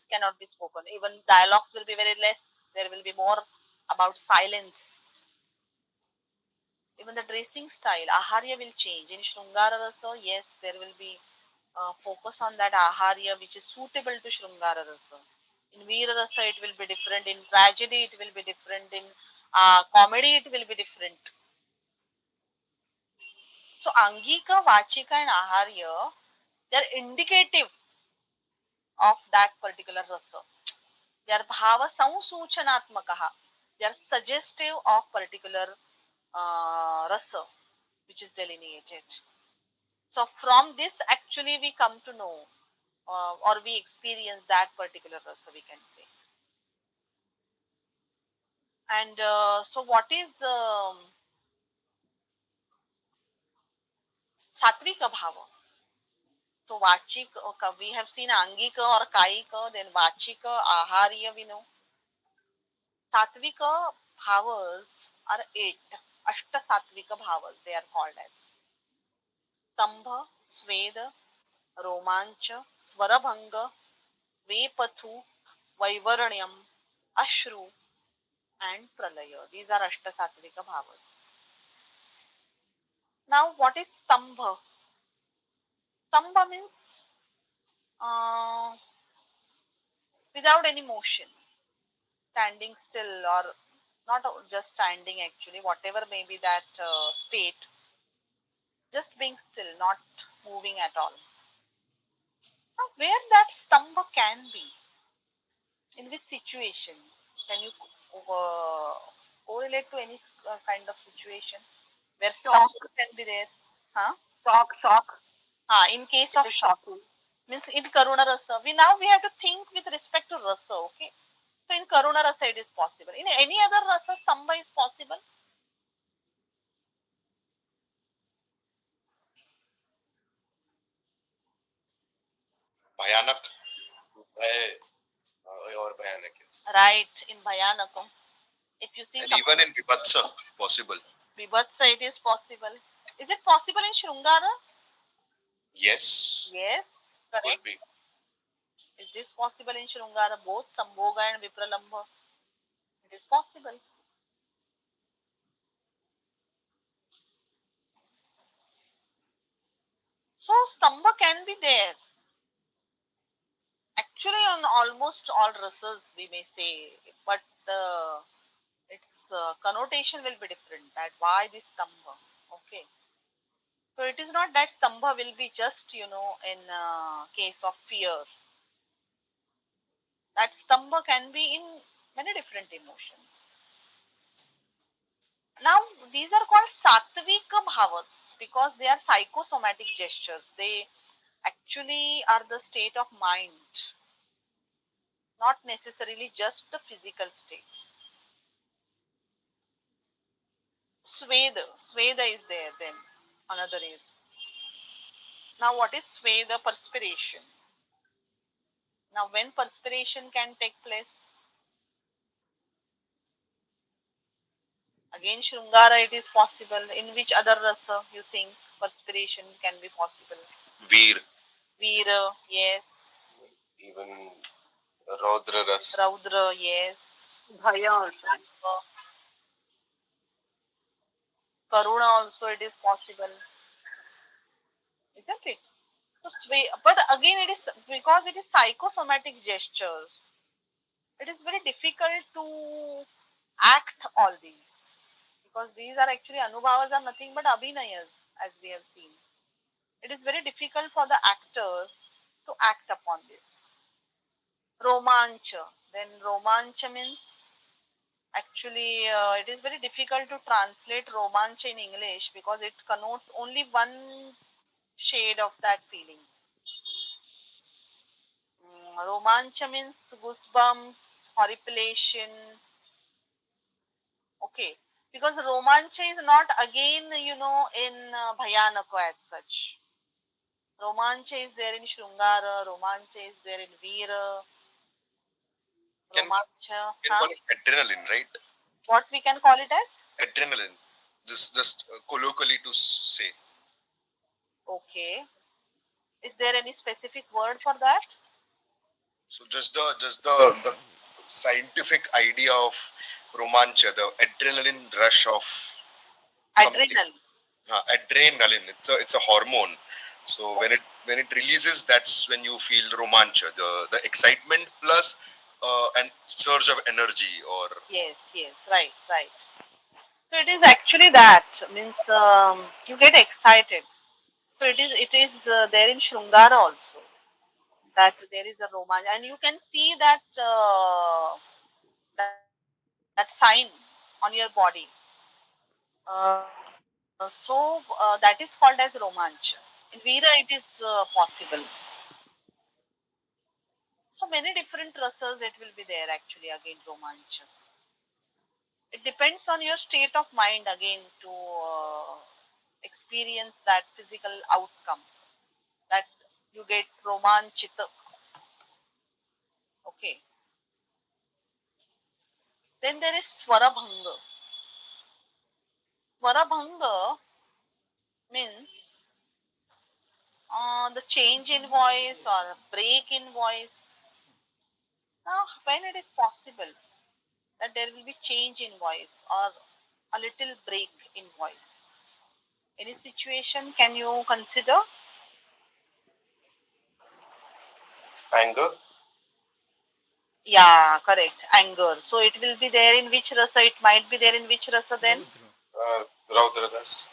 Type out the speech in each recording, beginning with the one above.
words cannot be spoken. Even dialogues will be very less. There will be more about silence. Even the dressing style, Aharya will change. In Shrungara Rasa, yes, there will be focus on that Aharya which is suitable to Shrungara Rasa. In Veera Rasa, it will be different. In tragedy, it will be different. In comedy, it will be different. So, Angika, Vachika, and Aharya, they are indicative of that particular rasa. They are bhava samsuchanatmakaha. They are suggestive of particular rasa which is delineated. So from this actually we come to know or we experience that particular rasa, we can say. And so what is satvika bhava? So vachika, okay, we have seen angika or kaika, then vachika, aharya we know. Satvika bhavas are eight. Ashta satvika bhavas they are called as. Stambha, Sweda, Romancha, Swarabhanga, Vepathu, Vaivaranyam, Ashru, and Pralaya. These are Ashta Satvika Bhavas. Now, what is Stambha? Stambha means uh, without any motion, standing still, or not just standing actually, whatever may be that state, just being still, not moving at all. Now, where that Stambha can be, in which situation? Can you uh, correlate to any kind of situation where Shock, stomach can be there? Huh? shock. In case It of is shock, shocking. means in Karuna Rasa, we have to think with respect to Rasa, okay? So in Karuna Rasa it is possible. In any other Rasa, Stamba is possible. भयानक भय और भयानक is. Right, in Bhayanakam. If you see And some even in Vibhatsa, possible. Vibhatsa, it is possible. Is it possible in Shrungara? Yes, Yes, could correct. be. It is possible in Shrungara, both Sambhoga and Vipralambha. It is possible. So Stamba can be there. Actually, on almost all rasas, we may say, but its connotation will be different. That why this Stamba? Okay. So it is not that Stamba will be just in case of fear. That Stamba can be in many different emotions. Now, these are called Sattvika Bhavas because they are psychosomatic gestures. They actually are the state of mind, not necessarily just the physical states. Sweda is there then. Another is. Now, what is Sweda? Perspiration. Now, when perspiration can take place? Again, Shrungara, it is possible. In which other rasa you think perspiration can be possible? Veer, Veera, yes. even Raudra Ras. Raudra, yes. Bhaya also. Karuna also, it is possible. Isn't it? So, but again, it is because it is psychosomatic gestures. It is very difficult to act all these because these are actually anubhavas are nothing but abhinayas as we have seen. It is very difficult for the actor to act upon this. Romancha. Then romancha means actually it is very difficult to translate romancha in English because it connotes only one shade of that feeling. Romancha means goosebumps, horripilation. Okay, because romancha is not again in Bhayanaka as such. Romancha is there in Shrungara, Romancha is there in Veera, Can Romancha. can Huh? call it adrenaline, right? What we can call it as? Adrenaline. Just colloquially to say. Okay. Is there any specific word for that? So just the scientific idea of romancha, the adrenaline rush of something. Adrenal. Adrenaline. It's a hormone. So when it releases, that's when you feel romancha, the excitement plus an surge of energy or Yes, yes, right, right. So it is actually that means you get excited. So it is there in Shrungara also that there is a romance, and you can see that that sign on your body. So that is called as romanch. In Veera, it is possible. So many different rasas it will be there actually again romanch. It depends on your state of mind again to experience that physical outcome that you get romanchita. Okay. Then there is swarabhanga. Swarabhanga means the change in voice or a break in voice. Now, when it is possible that there will be change in voice or a little break in voice, any situation can you consider? Anger. Yeah, correct. Anger. So it will be there in which rasa? It might be there in which rasa then? Raudra. Raudradas.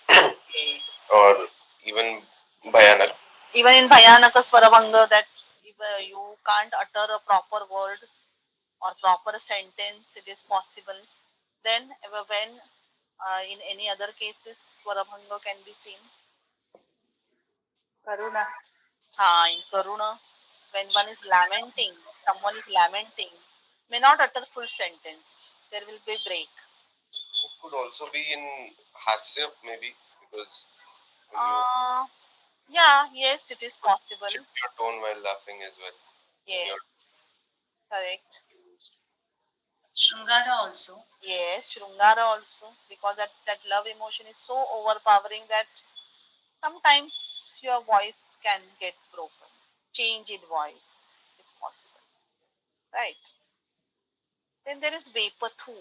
Okay. Or even Bhayanak. Even in Bhayanaka Swarabhanga, that if you can't utter a proper word or proper sentence, it is possible. Then, when in any other cases, Swarabhanga can be seen. Karuna. In Karuna, when one is lamenting, someone is lamenting, may not utter full sentence. There will be break. It could also be in Hasya, maybe, because when you Uh, yeah, yes, it is possible. shift your tone while laughing as well. When Yes, you're correct. Shrungara also. Yes, Shrungara also, because that love emotion is so overpowering that sometimes your voice can get broken. Change in voice is possible, right? Then there is Vapathu.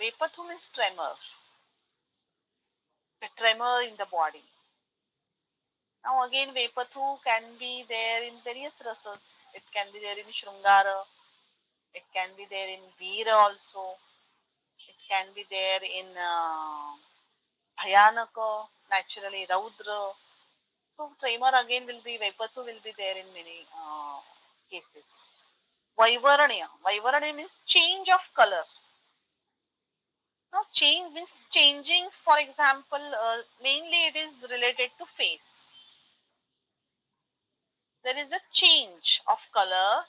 Vapathu means tremor, a tremor in the body. Now again, Vapathu can be there in various rasas. It can be there in Shrungara. It can be there in Veera also. It can be there in Bhayanaka, naturally Raudra. So tremor again will be Vaipathu will be there in many cases. Vaivaranya. Vaivaranya means change of color. Now change means changing. For example, mainly it is related to face. There is a change of color.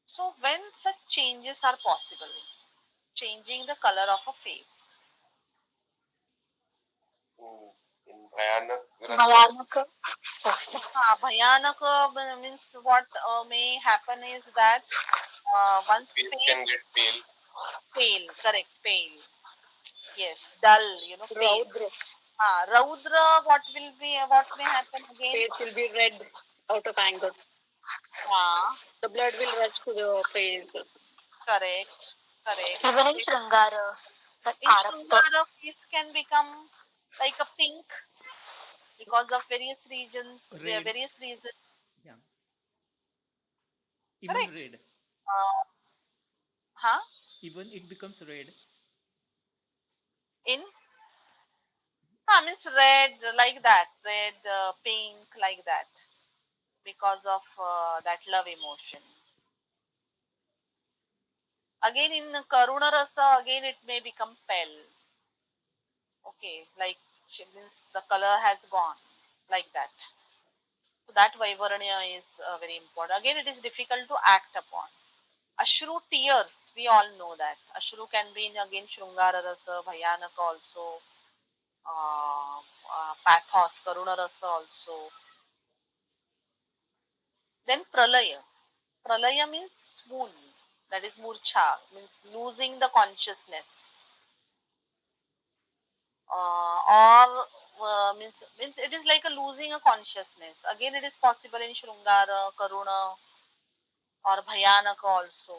So when such changes are possible, changing the color of a face. in Bhayanak Rasa, Bhayanaka. Bhayanaka means what may happen is that one's face can face get pale. pale, correct, pale. Yes, dull, pale. Raudra. Raudra, what may happen again? Face will be red out of anger. Ah, The blood will rush to the face. correct, correct. Even in Shrangara, that In Shringara, face can become like a pink because of Red. various reasons. Yeah. Even Correct. red. Huh? Even it becomes red. In means red like that, red, pink like that because of that love emotion. Again in Karuna Rasa, again it may become pale. Okay, like means the color has gone like that. So that Vaivaranya is very important. Again, it is difficult to act upon. Ashru tears, we all know that. Ashru can be in again Shrungara Rasa, Bhayanaka also, Pathos, Karuna Rasa also. Then Pralaya. Pralaya means swoon, that is Murcha, means losing the consciousness. Or means it is like a losing a consciousness. Again, it is possible in Shrungara, Karuna, or Bhayanaka also.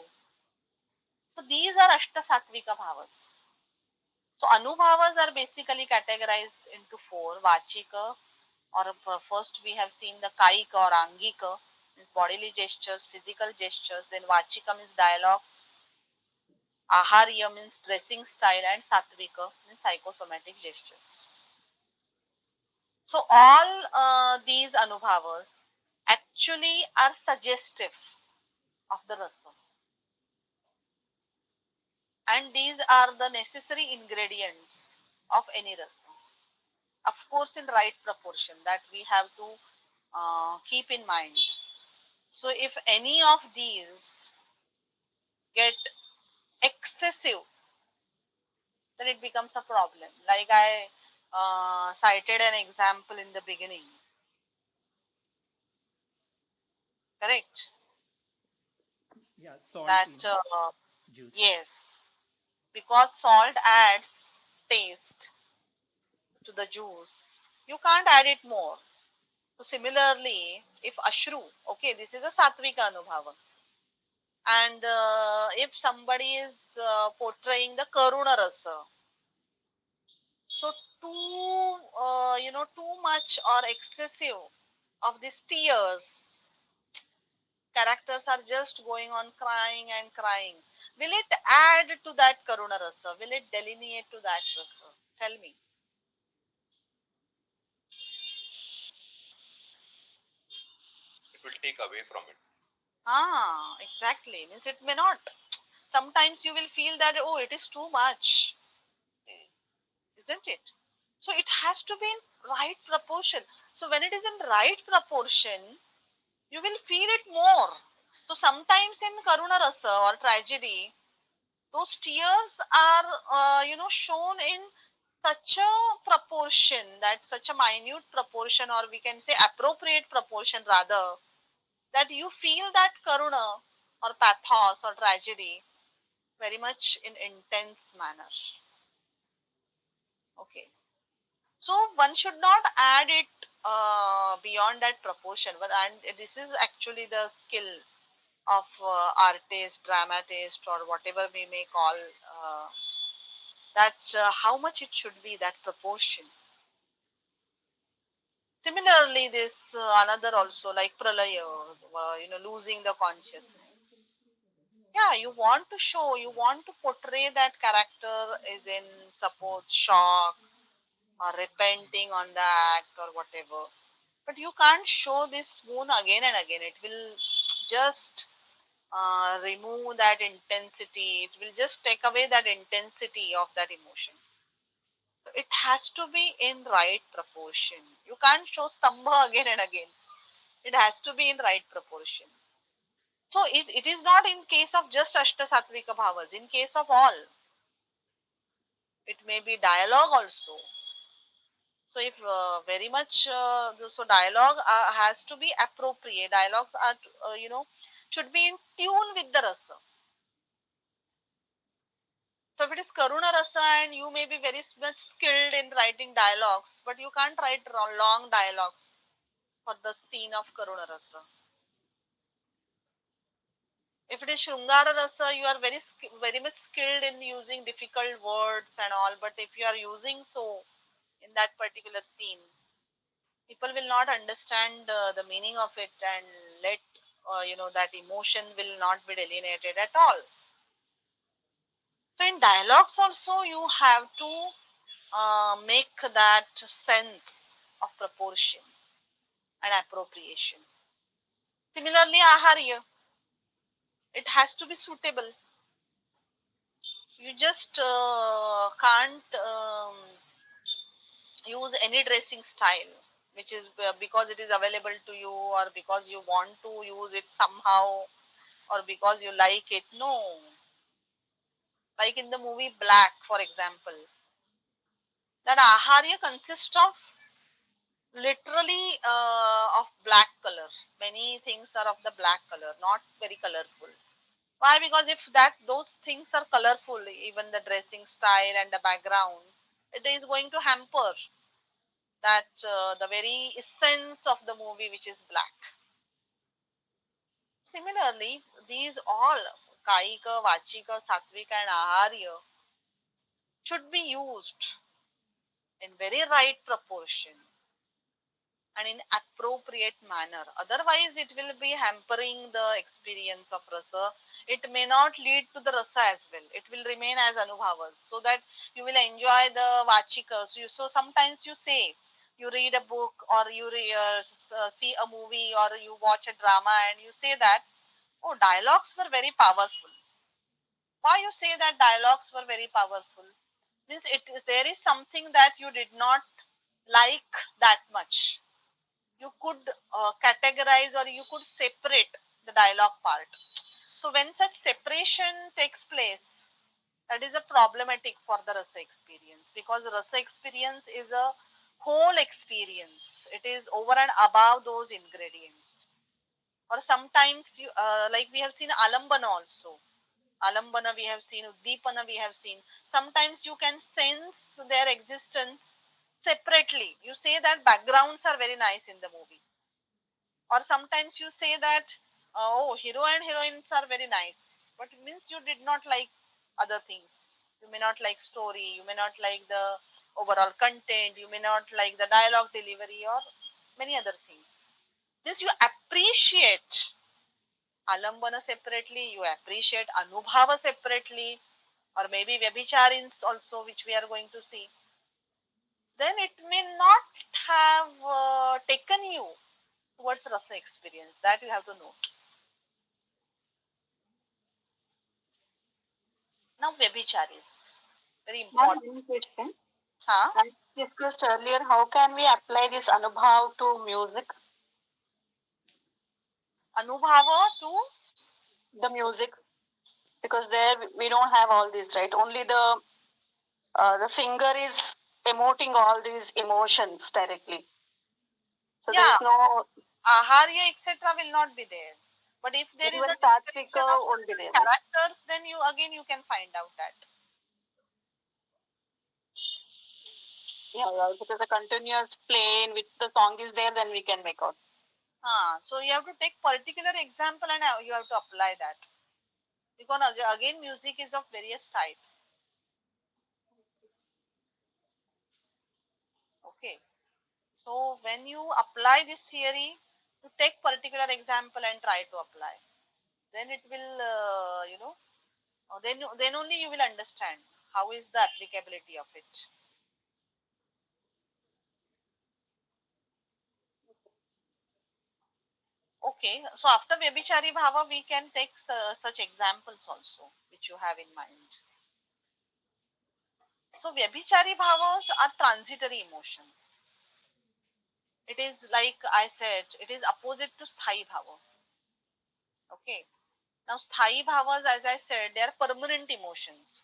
So these are Ashta Satvika bhavas. So Anubhavas are basically categorized into four: Vachika, or first we have seen the Kaika or Angika, means bodily gestures, physical gestures. Then Vachika means dialogues. Aharya means dressing style, and Satvika means psychosomatic gestures. So all these Anubhavas actually are suggestive of the rasa, and these are the necessary ingredients of any rasa. Of course, in right proportion that we have to keep in mind. So, if any of these get excessive, then it becomes a problem. Like I cited an example in the beginning, correct? Yeah, salt That in juice. yes, because salt adds taste to the juice, you can't add it more. So, similarly, if ashru, okay, this is a satvika anubhava, and if somebody is portraying the karuna rasa, so too much or excessive of these tears, characters are just going on crying and crying, will it add to that karuna rasa, will it delineate to that rasa? Tell me. It will take away from it. Exactly, means it may not. Sometimes you will feel that, oh, it is too much, isn't it? So it has to be in right proportion. So when it is in right proportion, you will feel it more. So sometimes in karuna rasa or tragedy, those tears are shown in such a proportion, that such a minute proportion, or we can say appropriate proportion rather, that you feel that karuna or pathos or tragedy very much in intense manner. Okay. So one should not add it beyond that proportion. But and this is actually the skill of artist, dramatist, or whatever we may call that how much it should be that proportion. Similarly, this another also like pralaya, losing the consciousness. Yeah, you want to show, you want to portray that character is in suppose shock or repenting on the act or whatever. But you can't show this moon again and again. It will just remove that intensity. It will just take away that intensity of that emotion. So it has to be in right proportion. You can't show stambha again and again. It has to be in right proportion. So it is not in case of just Ashta Satvika Bhavas. In case of all, it may be dialogue also. So if very much, so dialogue has to be appropriate. Dialogues are, should be in tune with the rasa. So if it is Karuna rasa and you may be very much skilled in writing dialogues, but you can't write long dialogues for the scene of Karuna rasa. If it is Shrungara rasa, you are very much skilled in using difficult words and all. But if you are using so in that particular scene, people will not understand the meaning of it, and let that emotion will not be delineated at all. So in dialogues also you have to make that sense of proportion and appropriation. Similarly, aharya, it has to be suitable. You just can't use any dressing style which is because it is available to you, or because you want to use it somehow, or because you like it. No, like in the movie Black, for example, that aharya consists of literally of black color. Many things are of the black color, not very colorful. Why? Because if that those things are colorful, even the dressing style and the background, it is going to hamper. that the very essence of the movie, which is black. Similarly, these all Kaika, Vachika, Satvika, and Aharya should be used in very right proportion and in appropriate manner. Otherwise, it will be hampering the experience of rasa. It may not lead to the rasa as well. It will remain as anubhavas, so that you will enjoy the vachikas. So sometimes you say, you read a book or you see a movie or you watch a drama and you say that, oh, dialogues were very powerful. Why you say that dialogues were very powerful? Means there is something that you did not like that much. You could categorize or you could separate the dialogue part. So when such separation takes place, that is a problematic for the rasa experience, because rasa experience is a whole experience. It is over and above those ingredients. Or sometimes you like we have seen alambana also. Alambana we have seen, Uddipana we have seen. Sometimes you can sense their existence separately. You say that backgrounds are very nice in the movie. Or sometimes you say that, oh, hero and heroines are very nice, but it means you did not like other things. You may not like story, you may not like the overall content, you may not like the dialogue delivery or many other things. Means you appreciate alambana separately, you appreciate anubhava separately, or maybe vyabhicharins also, which we are going to see. Then it may not have taken you towards rasa experience. That you have to note. Now vyabhicharis, very One important. question. Huh? As discussed earlier, how can we apply this anubhav to music? Anubhava to, The music, because there we don't have all these, right? Only the singer is emoting all these emotions directly. So there yeah, is no, aharya etc. will not be there. But if there is even a Satvika description of won't be there. characters, then you again you can find out that. Yeah, yeah, because the continuous play in which the song is there, then we can make out. So you have to take particular example and you have to apply that. Because again music is of various types. Okay. So when you apply this theory, you take particular example and try to apply. Then it will, then only you will understand how is the applicability of it. Okay, so after Vyabhichari Bhava, we can take such examples also, which you have in mind. So Vyabhichari Bhavas are transitory emotions. It is like I said, it is opposite to Sthai Bhava. Okay. Now Sthai Bhavas, as I said, they are permanent emotions.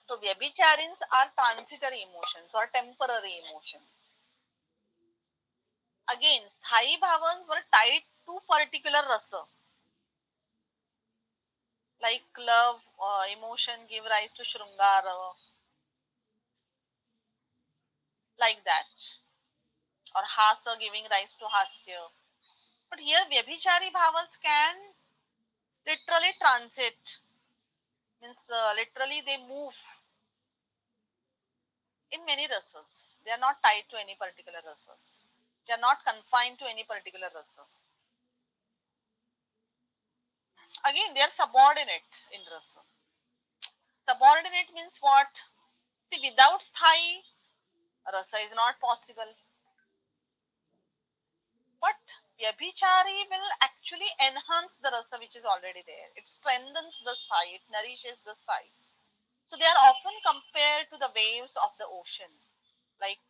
So Vyabhicharins are transitory emotions or temporary emotions. Again, Sthai Bhavas were tied to particular rasa, like love, emotion give rise to Shrungara, like that, or Hasa giving rise to Hasya. But here, Vyabhichari Bhavas can literally transit, means literally they move in many rasas. They are not tied to any particular rasas. They are not confined to any particular rasa. Again, they are subordinate in rasa. Subordinate means what? See, without sthai, rasa is not possible. But Vyabhichari will actually enhance the rasa which is already there. It strengthens the sthai, it nourishes the sthai. So they are often compared to the waves of the ocean. Like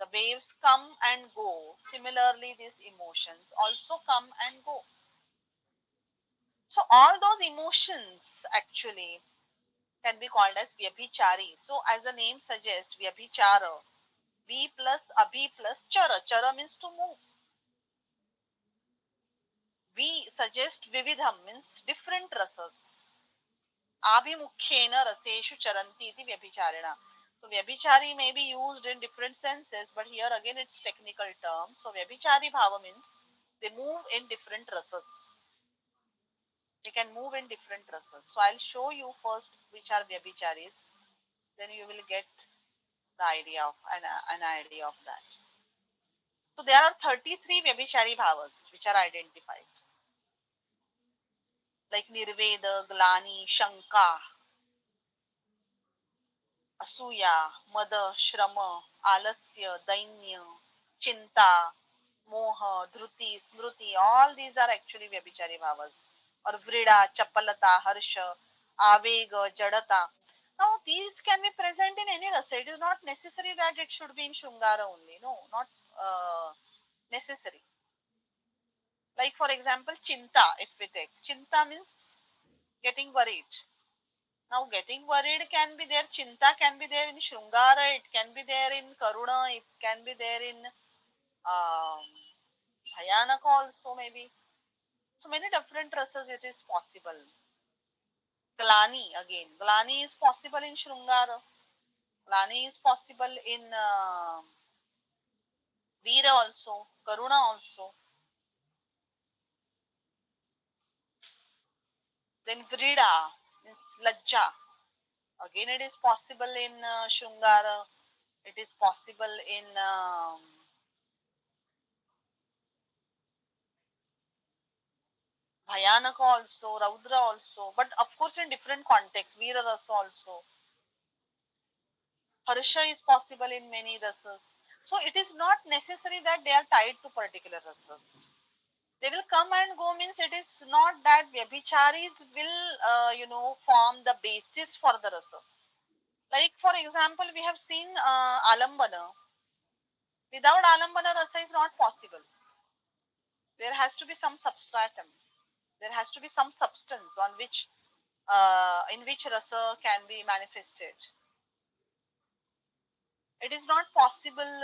the waves come and go. Similarly, these emotions also come and go. So all those emotions actually can be called as Vyabhichari. So as the name suggests, Vyabhichara. V plus Abhi plus Chara. Chara means to move. We suggest Vividham means different rasas. Abhimukhyena raseshu charanti iti vyabhicharena. So Vyabhichari may be used in different senses, but here again it's technical term. So Vyabhichari bhava means they move in different rasas. They can move in different rasas. So I'll show you first which are Vyabhicharis. Then you will get the idea of an idea of that. So there are 33 Vyabhichari bhavas which are identified. Like Nirveda, Glani, Shanka, Asuya, Mada, Shrama, Alasya, Dainya, Chinta, Moha, Dhruti, Smruti, all these are actually Vyabhichari bhavas. Or Vrida, Chapalata, Harsha, Avega, Jadata. Now these can be present in any rasa. It is not necessary that it should be in Shungara only. No, not necessary. Like for example, Chinta, if we take. Chinta means getting worried. Now, getting worried can be there, Chinta can be there in Shringara, it can be there in Karuna, it can be there in um, Bhayanaka also, maybe. So, many different rasas it is possible. Glani again. Glani is possible in Shringara. Glani is possible in Veera also, Karuna also. Then Vrida means Lajja. Again, it is possible in Shringara. It is possible in Bhayanaka also, Raudra also, but of course in different contexts, Veera Rasa also. Harsha is possible in many rasas. So it is not necessary that they are tied to particular rasas. They will come and go means it is not that Vyabhicharis will, form the basis for the rasa. Like for example, we have seen Alambana. Without Alambana, rasa is not possible. There has to be some substratum. There has to be some substance on which in which rasa can be manifested. It is not possible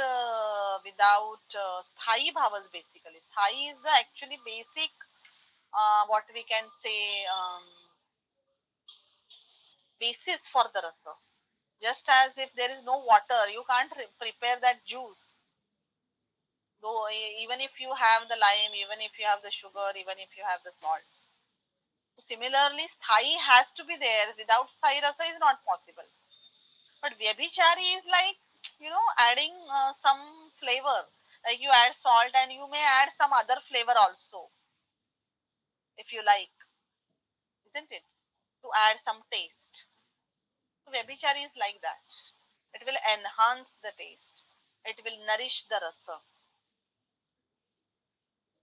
without sthai bhavas basically. Sthai is the actually basic, what we can say, basis for the rasa. Just as if there is no water, you can't prepare that juice. Though even if you have the lime, even if you have the sugar, even if you have the salt. Similarly, sthai has to be there. Without sthai rasa is not possible. But Vyabhichari is like, adding some flavor. Like you add salt and you may add some other flavor also, if you like, isn't it? To add some taste. So Vyabhichari is like that. It will enhance the taste. It will nourish the rasa.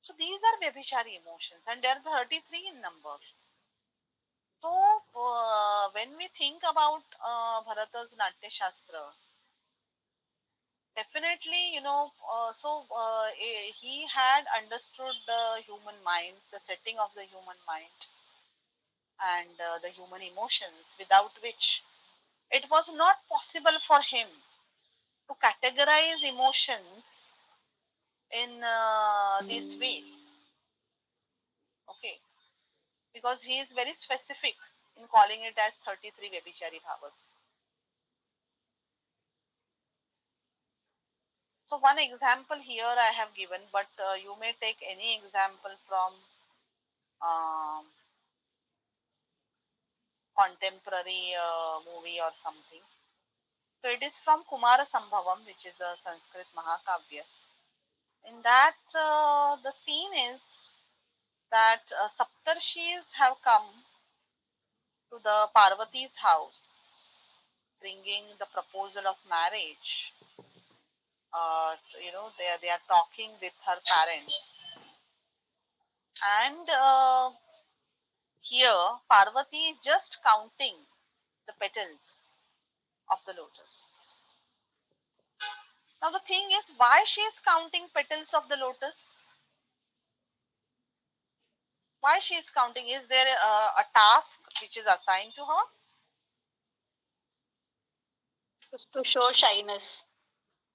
So these are Vyabhichari emotions and they are 33 in number. So when we think about Bharata's Natya Shastra, definitely, he had understood the human mind, the setting of the human mind, and the human emotions, without which it was not possible for him to categorize emotions in this way. Okay, because he is very specific in calling it as 33 Vyabhichari Bhavas. So, one example here I have given, but you may take any example from um, contemporary movie or something. So it is from Kumara Sambhavam, which is a Sanskrit Mahakavya. In that, the scene is that Saptarshis have come to the Parvati's house, bringing the proposal of marriage. They are talking with her parents, and here Parvati is just counting the petals of the lotus. Now the thing is, why she is counting petals of the lotus? Why she is counting? Is there a task which is assigned to her? Just to show shyness.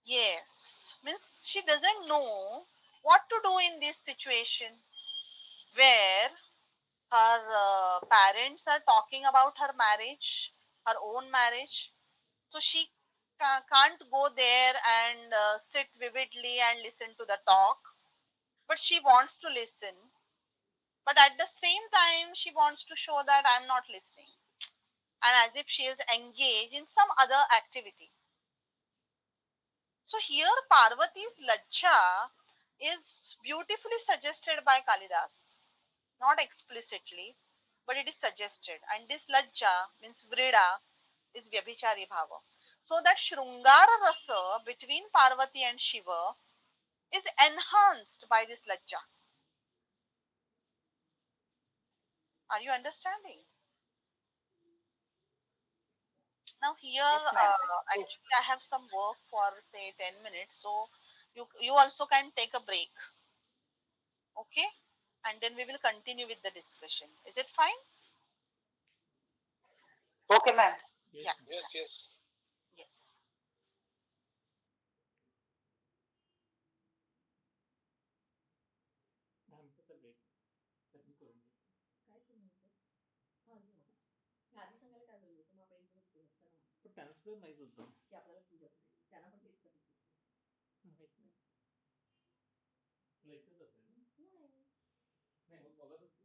Yes, means she doesn't know what to do in this situation where her parents are talking about her marriage, her own marriage. So she can't go there and sit vividly and listen to the talk, but she wants to listen. But at the same time, she wants to show that I'm not listening, and as if she is engaged in some other activity. So here, Parvati's lajja is beautifully suggested by Kalidas, not explicitly, but it is suggested. And this lajja means vrida is vyabhichari bhava. So that Shrungara rasa between Parvati and Shiva is enhanced by this lajja. Are you understanding? Now here, Yes, ma'am. actually, I have some work for say 10 minutes, so you also can take a break, okay? And then we will continue with the discussion. Is it fine? Okay, ma'am. Yes, Yeah. ma'am. Yes, yes. Yes. आमचं break. तर मी करून घेतो. काय करून होतं हां जमतं मी आधी सांगायला काय बोललो होतं मग आपण एकदमच बोलू सर पण त्यांना सुद्धा माहित होतं. की आपल्याला पूजा करायची त्यांना पण तेच करायचं असतं माहित नाही. तुला इथेच असेल ना? नाही नाही मग बघत होती.